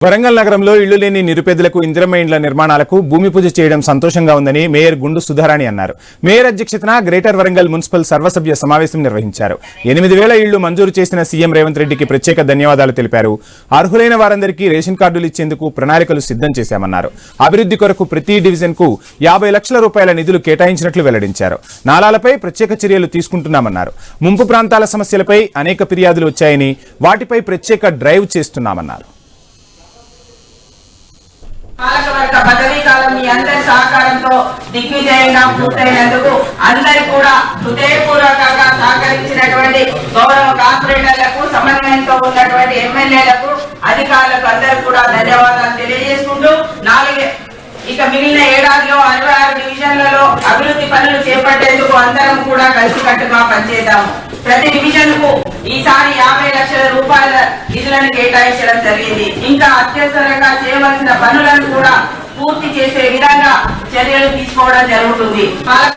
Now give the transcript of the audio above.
వరంగల్ నగరంలో ఇళ్లు లేని నిరుపేదలకు ఇందిరమ్మ ఇండ్ల నిర్మాణాలకు భూమి పూజ చేయడం సంతోషంగా ఉందని మేయర్ గుండు సుధారాణి అన్నారు. మేయర్ అధ్యక్షతన గ్రేటర్ వరంగల్ మున్సిపల్ సర్వసభ్య సమావేశం నిర్వహించారు. 8,000 ఇళ్లు మంజూరు చేసిన సీఎం రేవంత్ రెడ్డికి ప్రత్యేక ధన్యవాదాలు తెలిపారు. అర్హులైన వారందరికీ రేషన్ కార్డులు ఇచ్చేందుకు ప్రణాళికలు సిద్ధం చేశామన్నారు. అభివృద్ధి కొరకు ప్రతి డివిజన్ కు 50 లక్షల రూపాయల నిధులు కేటాయించినట్లు వెల్లడించారు. నాలాలపై ప్రత్యేక చర్యలు తీసుకుంటున్నామన్నారు. ముంపు ప్రాంతాల సమస్యలపై అనేక ఫిర్యాదులు వచ్చాయని వాటిపై ప్రత్యేక డ్రైవ్ చేస్తున్నామన్నారు. పాలకవర్గ పదవీ కాలం మీ అందరి సహకారంతో దిగ్విజయంగా పూర్తయినందుకు అందరి కూడా హృదయపూర్వకంగా సహకరించినటువంటి గౌరవ కార్పొరేటర్లకు, సమన్వయంతో ఉన్నటువంటి ఎమ్మెల్యేలకు, అధికారులకు అందరూ కూడా ధన్యవాదాలు తెలియజేసుకుంటూ ఇక మిగిలిన ఏడాదిలో 66 డివిజన్లలో అభివృద్ధి పనులు చేపట్టేందుకు అందరం కూడా కలిసికట్టుగా పనిచేద్దాము. ప్రతి డివిజన్ కు ఈసారి 50 లక్షల రూపాయల నిధులను కేటాయించడం జరిగింది. ఇంకా అత్యవసరంగా చేయవలసిన పనులను కూడా పూర్తి చేసే విధంగా చర్యలు తీసుకోవడం జరుగుతుంది.